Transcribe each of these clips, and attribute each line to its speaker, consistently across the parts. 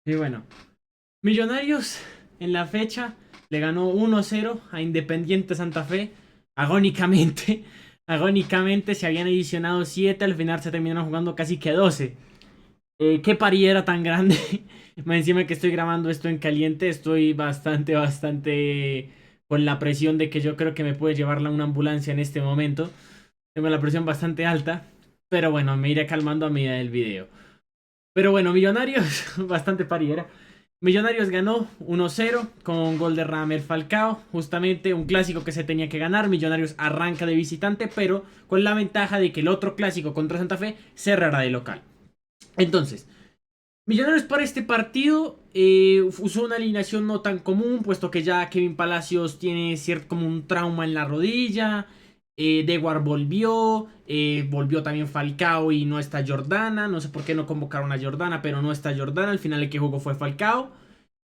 Speaker 1: Y bueno, Millonarios en la fecha le ganó 1-0 a Independiente Santa Fe. Agónicamente, agónicamente se habían adicionado 7, al final se terminaron jugando casi que 12. Qué pariera tan grande. Más encima que estoy grabando esto en caliente, estoy bastante con la presión de que yo creo que me puede llevarla una ambulancia en este momento. Tengo la presión bastante alta, pero bueno, me iré calmando a medida del video. Pero bueno, Millonarios, bastante pariera. Millonarios ganó 1-0 con gol de Radamel Falcao. Justamente un clásico que se tenía que ganar. Millonarios arranca de visitante, pero con la ventaja de que el otro clásico contra Santa Fe cerrará de local. Entonces, Millonarios para este partido usó una alineación no tan común, puesto que ya Kevin Palacios tiene cierto como un trauma en la rodilla. Dewar volvió también Falcao y no está Jordana. No sé por qué no convocaron a Jordana, pero no está Jordana. Al final el que jugó fue Falcao.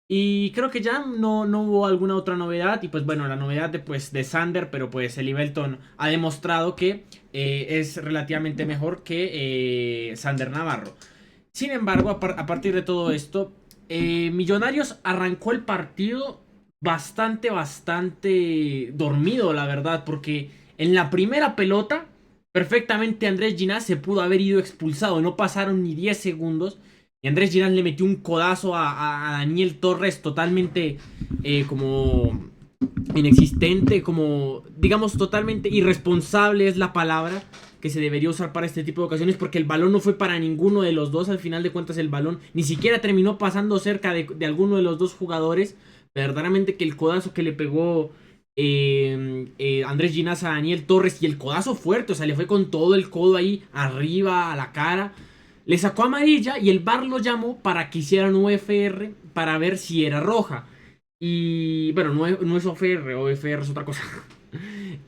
Speaker 1: Y creo que ya no hubo alguna otra novedad. Y pues bueno, la novedad de Sander, pero pues el Ibelton ha demostrado que es relativamente mejor que Sander Navarro. Sin embargo, a partir de todo esto, Millonarios arrancó el partido bastante dormido, la verdad, porque en la primera pelota, perfectamente Andrés Ginás se pudo haber ido expulsado, no pasaron ni 10 segundos. Y Andrés Ginás le metió un codazo a Daniel Torres totalmente como inexistente, como digamos totalmente irresponsable es la palabra que se debería usar para este tipo de ocasiones, porque el balón no fue para ninguno de los dos. Al final de cuentas el balón ni siquiera terminó pasando cerca de alguno de los dos jugadores. Verdaderamente que el codazo que le pegó Andrés Ginás a Daniel Torres, y el codazo fuerte, o sea, le fue con todo el codo ahí arriba a la cara, le sacó amarilla y el VAR lo llamó para que hicieran UFR para ver si era roja. Y bueno, no es OFR, OFR es otra cosa.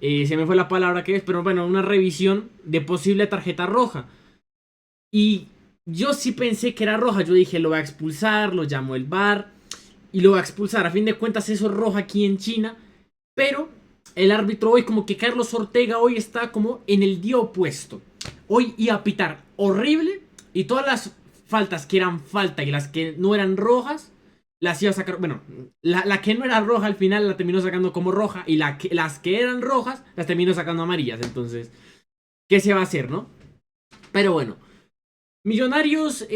Speaker 1: Se me fue la palabra que es, pero bueno, una revisión de posible tarjeta roja. Y yo sí pensé que era roja. Yo dije, lo va a expulsar, lo llamó el VAR y lo va a expulsar. A fin de cuentas, eso es roja aquí en China. Pero el árbitro hoy, como que Carlos Ortega hoy está como en el día opuesto. Hoy iba a pitar horrible y todas las faltas que eran falta y las que no eran rojas las iba a sacar. Bueno, la que no era roja al final la terminó sacando como roja. Y las que eran rojas las terminó sacando amarillas. Entonces, ¿qué se va a hacer, no? Pero bueno, Millonarios,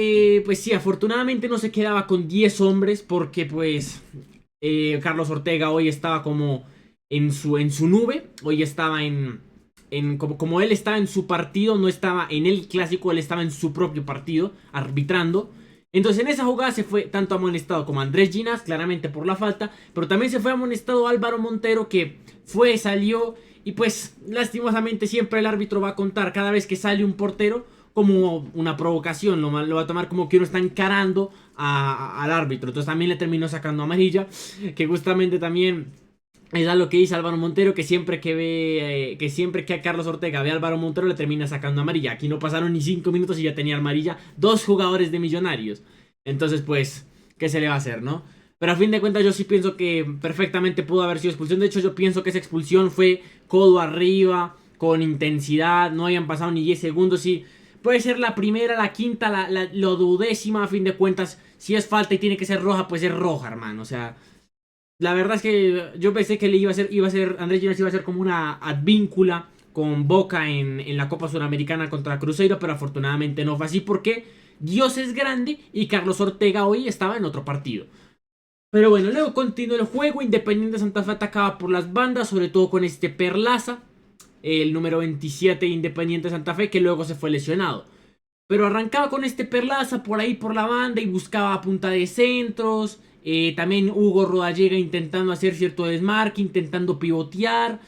Speaker 1: pues sí, afortunadamente no se quedaba con 10 hombres. Porque pues Carlos Ortega hoy estaba como en su nube. Hoy estaba como él estaba en su partido, no estaba en el clásico, él estaba en su propio partido, arbitrando. Entonces en esa jugada se fue tanto amonestado como Andrés Ginás, claramente por la falta, pero también se fue amonestado Álvaro Montero, que fue, salió, y pues lastimosamente siempre el árbitro va a contar cada vez que sale un portero como una provocación, lo va a tomar como que uno está encarando al árbitro. Entonces también le terminó sacando amarilla, que justamente también es a lo que dice Álvaro Montero, que siempre que ve, que siempre que a Carlos Ortega ve a Álvaro Montero le termina sacando amarilla. Aquí no pasaron ni 5 minutos y ya tenía amarilla dos jugadores de Millonarios. Entonces, pues, ¿qué se le va a hacer, no? Pero a fin de cuentas yo sí pienso que perfectamente pudo haber sido expulsión. De hecho, yo pienso que esa expulsión fue codo arriba, con intensidad, no habían pasado ni 10 segundos y puede ser la primera, la quinta, lo duodécima. A fin de cuentas, si es falta y tiene que ser roja, pues es roja, hermano. O sea, la verdad es que yo pensé que le iba a ser Andrés Ginás iba a ser como una advíncula con Boca en la Copa Sudamericana contra Cruzeiro, pero afortunadamente no fue así porque Dios es grande y Carlos Ortega hoy estaba en otro partido. Pero bueno, luego continuó el juego. Independiente Santa Fe atacaba por las bandas, sobre todo con este Perlaza, el número 27 de Independiente Santa Fe, que luego se fue lesionado. Pero arrancaba con este Perlaza por ahí por la banda y buscaba a punta de centros. También Hugo Rodallega intentando hacer cierto desmarque, intentando pivotear.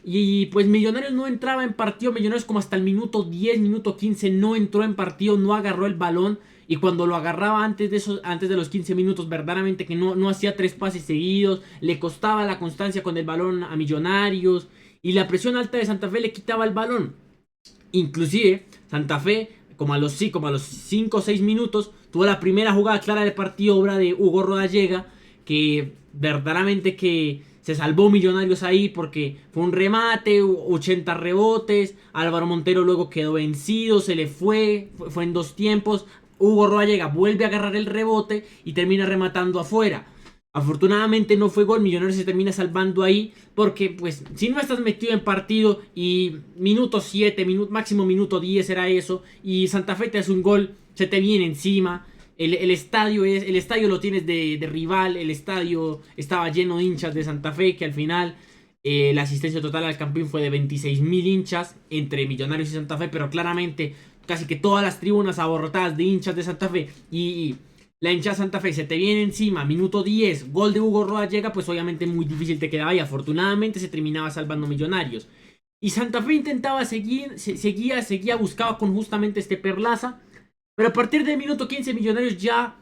Speaker 1: Y pues Millonarios no entraba en partido. Millonarios como hasta el minuto 10, minuto 15 no entró en partido, no agarró el balón. Y cuando lo agarraba antes de los 15 minutos, verdaderamente que no hacía tres pases seguidos. Le costaba la constancia con el balón a Millonarios. Y la presión alta de Santa Fe le quitaba el balón. Inclusive Santa Fe como a los 5 o 6 minutos tuvo la primera jugada clara del partido, obra de Hugo Rodallega, que verdaderamente que se salvó Millonarios ahí porque fue un remate, 80 rebotes. Álvaro Montero luego quedó vencido, se le fue en dos tiempos. Hugo Roallega vuelve a agarrar el rebote y termina rematando afuera. Afortunadamente no fue gol, Millonarios se termina salvando ahí, porque pues si no estás metido en partido y minuto 7, máximo minuto 10 era eso, y Santa Fe te hace un gol, se te viene encima, el estadio lo tienes de rival, el estadio estaba lleno de hinchas de Santa Fe, que al final la asistencia total al campeón fue de 26.000 hinchas entre Millonarios y Santa Fe, pero claramente casi que todas las tribunas abarrotadas de hinchas de Santa Fe y la hinchada Santa Fe se te viene encima, minuto 10, gol de Hugo Roallega, pues obviamente muy difícil te quedaba y afortunadamente se terminaba salvando Millonarios. Y Santa Fe intentaba seguir, seguía, buscaba con justamente este Perlaza, pero a partir del minuto 15 Millonarios ya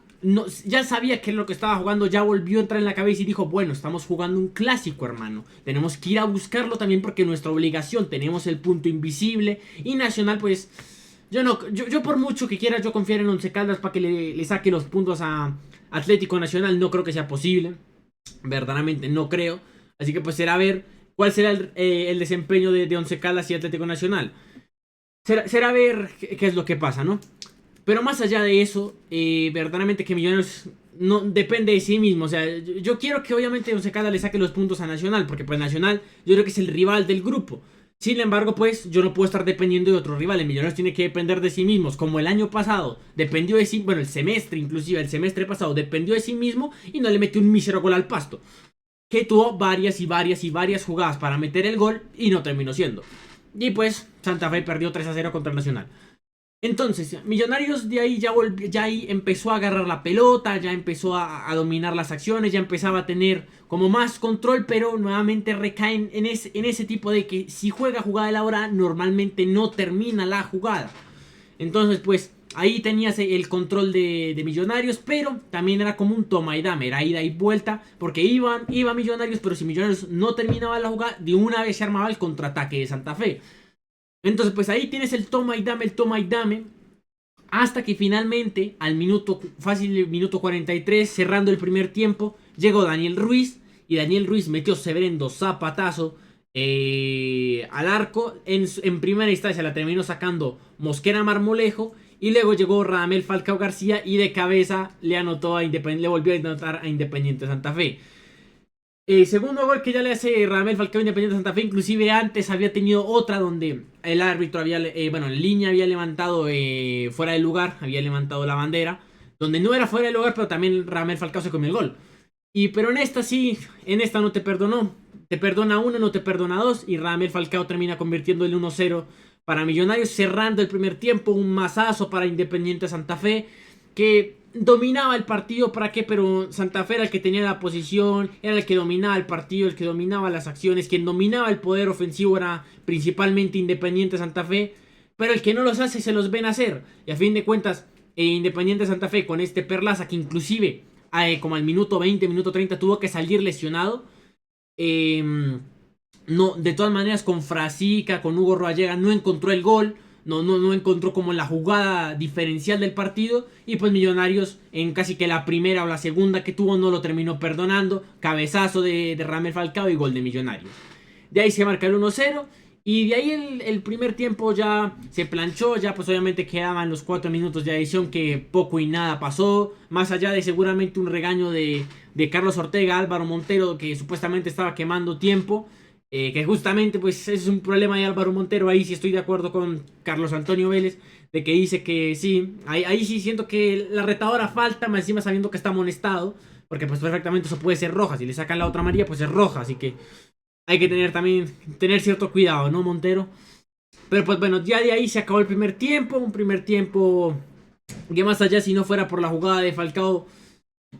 Speaker 1: sabía que es lo que estaba jugando, ya volvió a entrar en la cabeza y dijo, bueno, estamos jugando un clásico, hermano, tenemos que ir a buscarlo también porque nuestra obligación, tenemos el punto invisible y Nacional pues... Yo por mucho que quiera yo confiar en Once Caldas para que le saque los puntos a Atlético Nacional, no creo que sea posible. Verdaderamente no creo. Así que pues será ver cuál será el desempeño de Once Caldas y Atlético Nacional. Será ver qué es lo que pasa, ¿no? Pero más allá de eso, verdaderamente que Millonarios no depende de sí mismo. O sea, yo quiero que obviamente Once Caldas le saque los puntos a Nacional, porque pues Nacional yo creo que es el rival del grupo. Sin embargo, pues yo no puedo estar dependiendo de otros rivales. Millonarios tiene que depender de sí mismos. Como el año pasado dependió de sí, bueno, el semestre pasado dependió de sí mismo y no le metió un mísero gol al Pasto. Que tuvo varias jugadas para meter el gol y no terminó siendo. Y pues Santa Fe perdió 3-0 contra el Nacional. Entonces, Millonarios de ahí ya ahí empezó a agarrar la pelota, ya empezó a dominar las acciones, ya empezaba a tener como más control, pero nuevamente recaen en ese tipo de que si juega jugada de la hora, normalmente no termina la jugada. Entonces, pues, ahí tenías el control de Millonarios, pero también era como un toma y dame, era ida y vuelta, porque iba Millonarios, pero si Millonarios no terminaba la jugada, de una vez se armaba el contraataque de Santa Fe. Entonces, pues ahí tienes el toma y dame. Hasta que finalmente, al minuto 43, cerrando el primer tiempo, llegó Daniel Ruiz. Y Daniel Ruiz metió severendo zapatazo al arco. En primera instancia la terminó sacando Mosquera Marmolejo. Y luego llegó Radamel Falcao García y de cabeza le volvió a anotar a Independiente Santa Fe. Segundo gol que ya le hace Radamel Falcao Independiente Santa Fe. Inclusive antes había tenido otra donde el árbitro en línea había levantado fuera del lugar, había levantado la bandera, donde no era fuera del lugar, pero también Radamel Falcao se comió el gol. Pero en esta sí, en esta no te perdonó. Te perdona uno, no te perdona dos. Y Radamel Falcao termina convirtiendo el 1-0 para Millonarios, cerrando el primer tiempo. Un mazazo para Independiente Santa Fe, que dominaba el partido. ¿Para qué? Pero Santa Fe era el que tenía la posición, era el que dominaba el partido, el que dominaba las acciones. Quien dominaba el poder ofensivo era principalmente Independiente Santa Fe. Pero el que no los hace se los ven hacer. Y a fin de cuentas, Independiente Santa Fe con este Perlaza que inclusive como al minuto 20, minuto 30 tuvo que salir lesionado. No, de todas maneras con Frasica, con Hugo Roallega no encontró el gol. No encontró como la jugada diferencial del partido. Y pues Millonarios en casi que la primera o la segunda que tuvo no lo terminó perdonando. Cabezazo de Radamel Falcao y gol de Millonarios. De ahí se marca el 1-0. Y de ahí el primer tiempo ya se planchó, ya pues obviamente quedaban los 4 minutos de adición que poco y nada pasó. Más allá de seguramente un regaño de Carlos Ortega, Álvaro Montero, que supuestamente estaba quemando tiempo. Que justamente pues ese es un problema de Álvaro Montero. Ahí sí estoy de acuerdo con Carlos Antonio Vélez, de que dice que sí, ahí sí siento que la retadora falta, más encima sabiendo que está amonestado. Porque pues perfectamente eso puede ser roja, si le sacan la otra amarilla pues es roja, así que... Hay que tener cierto cuidado, ¿no, Montero? Pero pues bueno, ya de ahí se acabó el primer tiempo. Un primer tiempo que más allá si no fuera por la jugada de Falcao,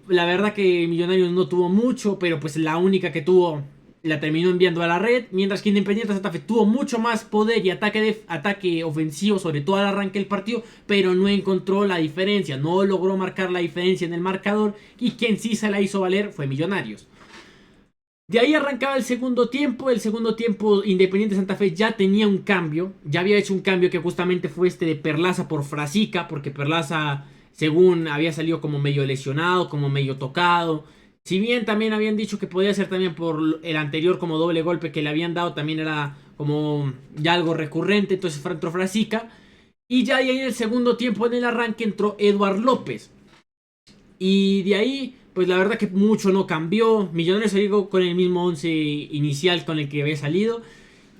Speaker 1: la verdad que Millonarios no tuvo mucho, pero pues la única que tuvo la terminó enviando a la red. Mientras que Independiente Santa Fe tuvo mucho más poder y ataque ofensivo, sobre todo al arranque del partido, pero no encontró la diferencia, no logró marcar la diferencia en el marcador. Y quien sí se la hizo valer fue Millonarios. De ahí arrancaba el segundo tiempo. El segundo tiempo Independiente Santa Fe ya tenía un cambio. Ya había hecho un cambio que justamente fue este de Perlaza por Frasica. Porque Perlaza, según había salido como medio lesionado, como medio tocado. Si bien también habían dicho que podía ser también por el anterior como doble golpe que le habían dado. También era como ya algo recurrente. Entonces entró Frasica. Y ya ahí en el segundo tiempo, en el arranque, entró Eduard López. Y de ahí, pues la verdad que mucho no cambió. Millonarios salió con el mismo 11 inicial con el que había salido.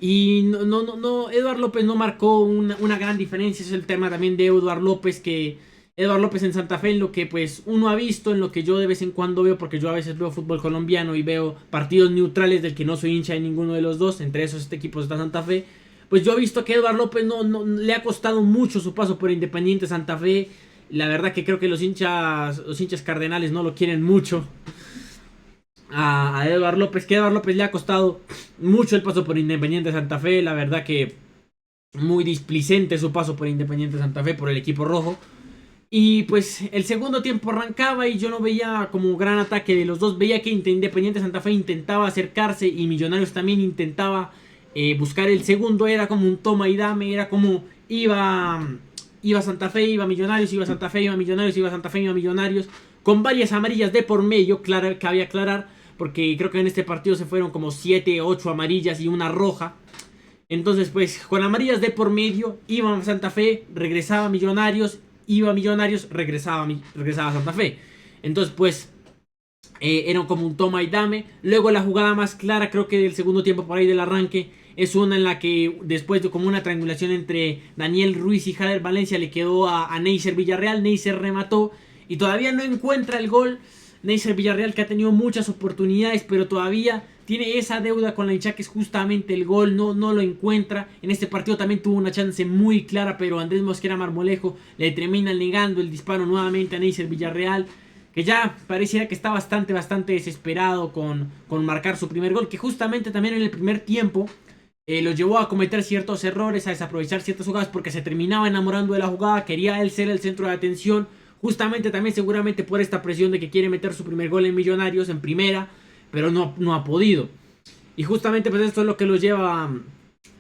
Speaker 1: Y Eduard López no marcó una gran diferencia. Es el tema también de Eduard López, que Eduard López en Santa Fe, en lo que pues uno ha visto, en lo que yo de vez en cuando veo, porque yo a veces veo fútbol colombiano y veo partidos neutrales del que no soy hincha de ninguno de los dos, entre esos este equipo está Santa Fe. Pues yo he visto que Eduard López no le ha costado mucho su paso por Independiente Santa Fe. La verdad que creo que los hinchas cardenales no lo quieren mucho a Eduard López, que a Eduard López le ha costado mucho el paso por Independiente Santa Fe. La verdad que muy displicente su paso por Independiente Santa Fe, por el equipo rojo. Y pues el segundo tiempo arrancaba y yo no veía como gran ataque de los dos. Veía que Independiente Santa Fe intentaba acercarse y Millonarios también intentaba buscar el segundo. Era como un toma y dame, era como iba Santa Fe, iba Millonarios, iba Santa Fe, iba Millonarios, iba Santa Fe, iba Millonarios, con varias amarillas de por medio, claro, cabe aclarar, porque creo que en este partido se fueron como 7, 8 amarillas y una roja. Entonces, pues, con amarillas de por medio, iba Santa Fe, regresaba Millonarios, iba Millonarios, regresaba Santa Fe. Entonces, pues, era como un toma y dame. Luego la jugada más clara, creo que del segundo tiempo por ahí del arranque, es una en la que después de como una triangulación entre Daniel Ruiz y Jader Valencia le quedó a Neisser Villarreal. Neisser remató y todavía no encuentra el gol. Neisser Villarreal, que ha tenido muchas oportunidades, pero todavía tiene esa deuda con la hinchada, que es justamente el gol. No lo encuentra. En este partido también tuvo una chance muy clara, pero Andrés Mosquera Marmolejo le termina negando el disparo nuevamente a Neisser Villarreal, que ya pareciera que está bastante desesperado con marcar su primer gol, que justamente también en el primer tiempo lo llevó a cometer ciertos errores, a desaprovechar ciertas jugadas, porque se terminaba enamorando de la jugada, quería él ser el centro de atención, justamente también seguramente por esta presión de que quiere meter su primer gol en Millonarios, en primera, pero no ha podido. Y justamente pues esto es lo que lo lleva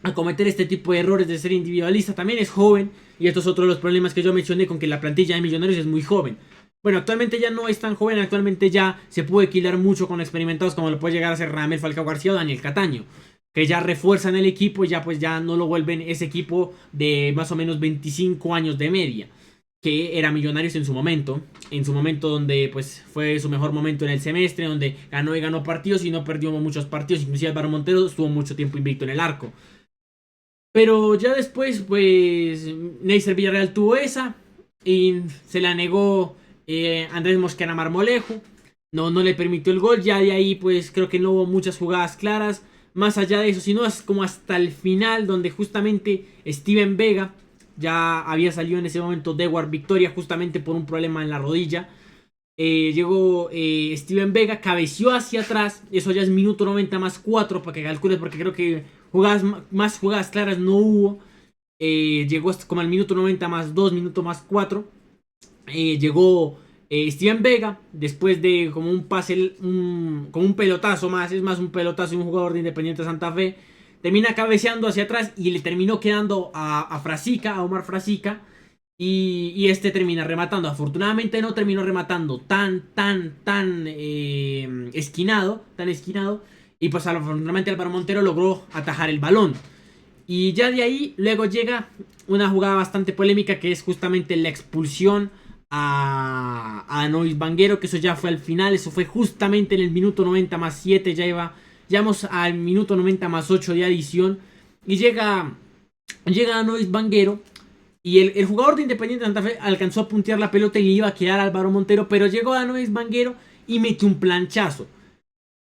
Speaker 1: a cometer este tipo de errores, de ser individualista. También es joven, y esto es otro de los problemas que yo mencioné con que la plantilla de Millonarios es muy joven. Bueno, actualmente ya no es tan joven, actualmente ya se puede equilibrar mucho con experimentados como lo puede llegar a ser Ramel Falcao García o Daniel Cataño, que ya refuerzan el equipo y ya pues ya no lo vuelven ese equipo de más o menos 25 años de media, que era Millonarios en su momento donde pues fue su mejor momento en el semestre, donde ganó y ganó partidos y no perdió muchos partidos, inclusive Álvaro Montero estuvo mucho tiempo invicto en el arco. Pero ya después pues Neisser Villarreal tuvo esa y se la negó Andrés Mosquera Marmolejo, no le permitió el gol. Ya de ahí pues creo que no hubo muchas jugadas claras más allá de eso, sino es como hasta el final, donde justamente Steven Vega ya había salido en ese momento de War Victoria justamente por un problema en la rodilla. Llegó Steven Vega, cabeció hacia atrás, eso ya es minuto 90 más 4 para que calcules, porque creo que más jugadas claras no hubo. Llegó hasta como al minuto 90 más 2, minuto más 4. Llegó Steven Vega, después de como un pase, como un pelotazo más, es más un pelotazo de un jugador de Independiente Santa Fe, termina cabeceando hacia atrás y le terminó quedando a Frasica, a Omar Frasica, y este termina rematando. Afortunadamente no terminó rematando tan esquinado, y pues afortunadamente Álvaro Montero logró atajar el balón. Y ya de ahí luego llega una jugada bastante polémica, que es justamente la expulsión a Nois Banguero, que eso ya fue al final, eso fue justamente en el minuto 90 más 7, ya vamos al minuto 90 más 8 de adición, y llega Nois Banguero, y el jugador de Independiente Santa Fe alcanzó a puntear la pelota y le iba a quedar a Álvaro Montero, pero llegó a Nois Banguero y metió un planchazo.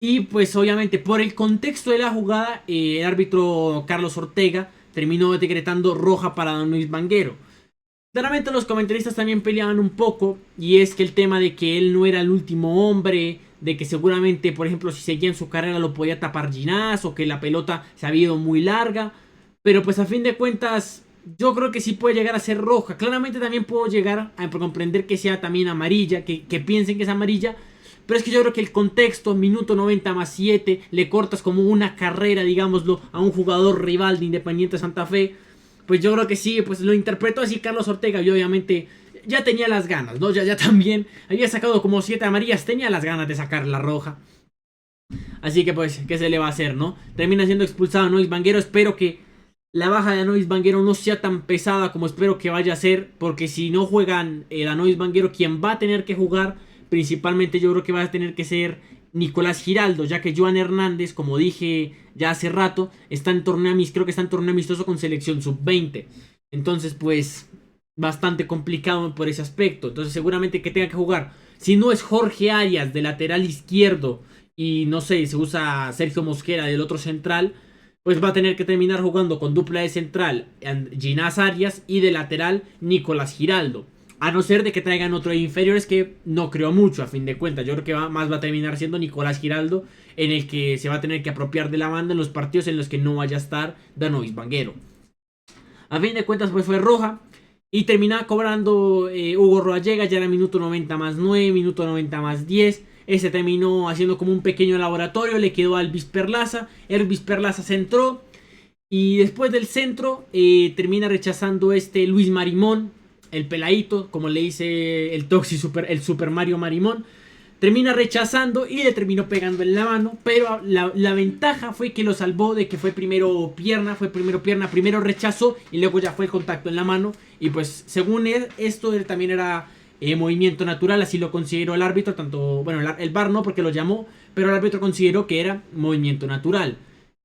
Speaker 1: Y pues obviamente por el contexto de la jugada, el árbitro Carlos Ortega terminó decretando roja para Don Luis Banguero. Claramente los comentaristas también peleaban un poco, y es que el tema de que él no era el último hombre, de que seguramente, por ejemplo, si seguía en su carrera lo podía tapar Ginás, o que la pelota se había ido muy larga, pero pues a fin de cuentas yo creo que sí puede llegar a ser roja. Claramente también puedo llegar a comprender que sea también amarilla, que piensen que es amarilla, pero es que yo creo que el contexto, minuto 90 más 7, le cortas como una carrera, digámoslo, a un jugador rival de Independiente Santa Fe. Pues yo creo que sí, pues lo interpretó así Carlos Ortega, y obviamente ya tenía las ganas, ¿no? Ya también había sacado como 7 amarillas, tenía las ganas de sacar la roja. Así que pues, ¿qué se le va a hacer, no? Termina siendo expulsado Nois Banguero. Espero que la baja de Anois Banguero no sea tan pesada como espero que vaya a ser, porque si no juegan el Anois Banguero, quien va a tener que jugar principalmente yo creo que va a tener que ser Nicolás Giraldo, ya que Joan Hernández, como dije ya hace rato, está en torneo, creo que está en torneo amistoso con selección sub-20. Entonces, pues, bastante complicado por ese aspecto. Entonces, seguramente que tenga que jugar. Si no es Jorge Arias de lateral izquierdo y no sé, se usa Sergio Mosquera del otro central, pues va a tener que terminar jugando con dupla de central Ginás Arias y de lateral Nicolás Giraldo. A no ser de que traigan otro de inferiores, que no creo mucho a fin de cuentas. Yo creo que más va a terminar siendo Nicolás Giraldo, en el que se va a tener que apropiar de la banda en los partidos en los que no vaya a estar Danois Banguero. A fin de cuentas pues fue roja. Y terminaba cobrando Hugo Roallega, ya era minuto 90 más 9, minuto 90 más 10. Ese terminó haciendo como un pequeño laboratorio, le quedó a Elvis Perlaza. Elvis Perlaza centró. Y después del centro termina rechazando Luis Marimón, el peladito, como le dice el el Super Mario Marimón. Termina rechazando y le terminó pegando en la mano. Pero la ventaja fue que lo salvó de que fue primero pierna, primero rechazó y luego ya fue el contacto en la mano. Y pues según él, esto también era movimiento natural, así lo consideró el árbitro. Tanto, bueno, el VAR no porque lo llamó, pero el árbitro consideró que era movimiento natural.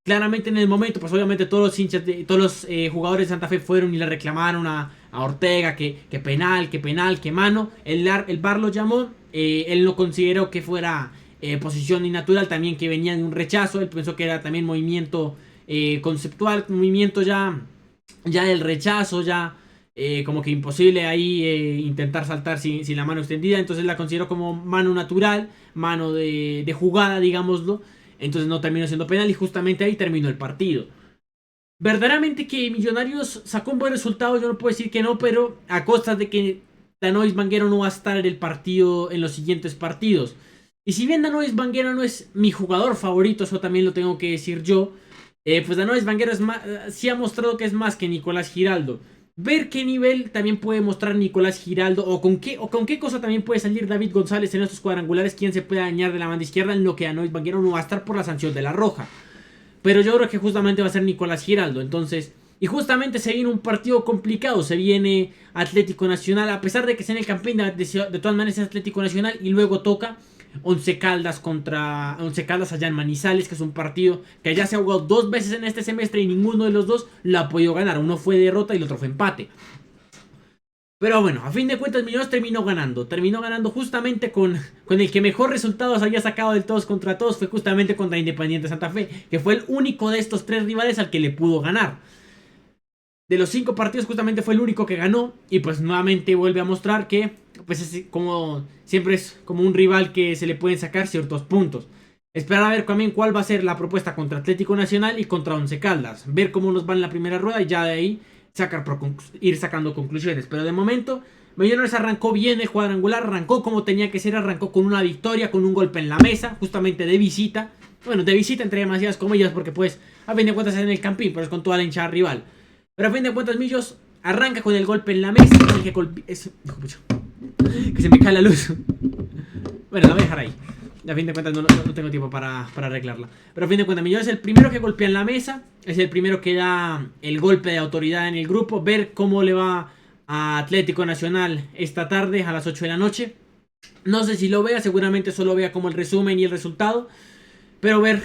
Speaker 1: Claramente en el momento, pues obviamente todos los hinchas, todos los jugadores de Santa Fe fueron y le reclamaron a Ortega que penal, que mano. El VAR lo llamó, él no consideró que fuera posición innatural, también que venía de un rechazo. Él pensó que era también movimiento conceptual, movimiento ya del rechazo, ya como que imposible ahí intentar saltar sin la mano extendida. Entonces la consideró como mano natural, mano de jugada, digámoslo. Entonces no terminó siendo penal y justamente ahí terminó el partido. Verdaderamente que Millonarios sacó un buen resultado, yo no puedo decir que no, pero a costa de que Danois Banguero no va a estar en el partido, en los siguientes partidos. Y si bien Danois Banguero no es mi jugador favorito, eso también lo tengo que decir yo, pues Danois Banguero sí ha mostrado que es más que Nicolás Giraldo. Ver qué nivel también puede mostrar Nicolás Giraldo o con qué cosa también puede salir David González en estos cuadrangulares, quién se puede dañar de la banda izquierda, en lo que Danois Banguero no va a estar por la sanción de la roja. Pero yo creo que justamente va a ser Nicolás Giraldo. Entonces, y justamente se viene un partido complicado. Se viene Atlético Nacional. A pesar de que sea en el Campín, de todas maneras es Atlético Nacional. Y luego toca Once Caldas contra Once Caldas allá en Manizales. Que es un partido que ya se ha jugado 2 veces en este semestre. Y ninguno de los dos lo ha podido ganar. Uno fue derrota y el otro fue empate. Pero bueno, a fin de cuentas Millonarios terminó ganando. Terminó ganando justamente con el que mejor resultados había sacado del todos contra todos. Fue justamente contra Independiente Santa Fe, que fue el único de estos 3 rivales al que le pudo ganar. De los 5 partidos justamente fue el único que ganó. Y pues nuevamente vuelve a mostrar que pues siempre es como un rival que se le pueden sacar ciertos puntos. Esperar a ver también cuál va a ser la propuesta contra Atlético Nacional y contra Once Caldas. Ver cómo nos va en la primera rueda y ya de ahí ir sacando conclusiones. Pero de momento Millonarios arrancó bien el cuadrangular, arrancó como tenía que ser, arrancó con una victoria, con un golpe en la mesa, justamente de visita. Bueno, de visita entre demasiadas comillas, porque pues a fin de cuentas es en el Campín, pero es con toda la hinchada rival. Pero a fin de cuentas Millos arranca con el golpe en la mesa, que se me cae la luz. Bueno, la voy a dejar ahí. A fin de cuentas no tengo tiempo para arreglarla. Pero a fin de cuentas Millonarios es el primero que golpea en la mesa. Es el primero que da el golpe de autoridad en el grupo. Ver cómo le va a Atlético Nacional esta tarde a las 8 de la noche. No sé si lo vea, seguramente solo vea como el resumen y el resultado. Pero ver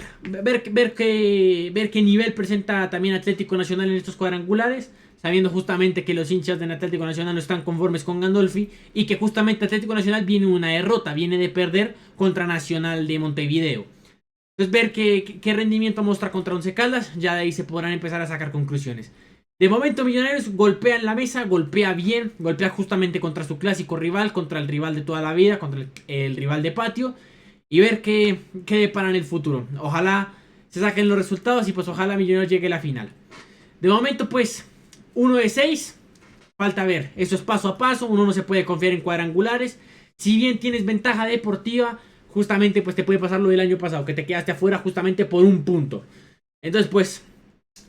Speaker 1: qué nivel presenta también Atlético Nacional en estos cuadrangulares. Sabiendo justamente que los hinchas del Atlético Nacional no están conformes con Gandolfi. Y que justamente Atlético Nacional viene una derrota. Viene de perder contra Nacional de Montevideo. Entonces ver qué rendimiento muestra contra Once Caldas. Ya de ahí se podrán empezar a sacar conclusiones. De momento Millonarios golpea en la mesa. Golpea bien. Golpea justamente contra su clásico rival. Contra el rival de toda la vida. Contra el rival de patio. Y ver qué depara en el futuro. Ojalá se saquen los resultados. Y pues ojalá Millonarios llegue a la final. De momento pues 1 de 6. Falta ver. Eso es paso a paso. Uno no se puede confiar en cuadrangulares. Si bien tienes ventaja deportiva, justamente pues te puede pasar lo del año pasado, que te quedaste afuera justamente por un punto. Entonces pues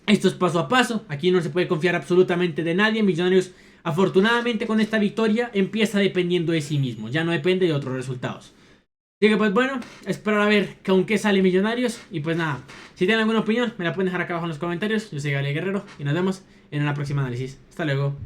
Speaker 1: esto es paso a paso. Aquí no se puede confiar absolutamente de nadie. Millonarios afortunadamente con esta victoria empieza dependiendo de sí mismo. Ya no depende de otros resultados. Así que pues bueno, esperar a ver con qué sale Millonarios. Y pues nada, si tienen alguna opinión, me la pueden dejar acá abajo en los comentarios. Yo soy Gabriel Guerrero y nos vemos en una próxima análisis. Hasta luego.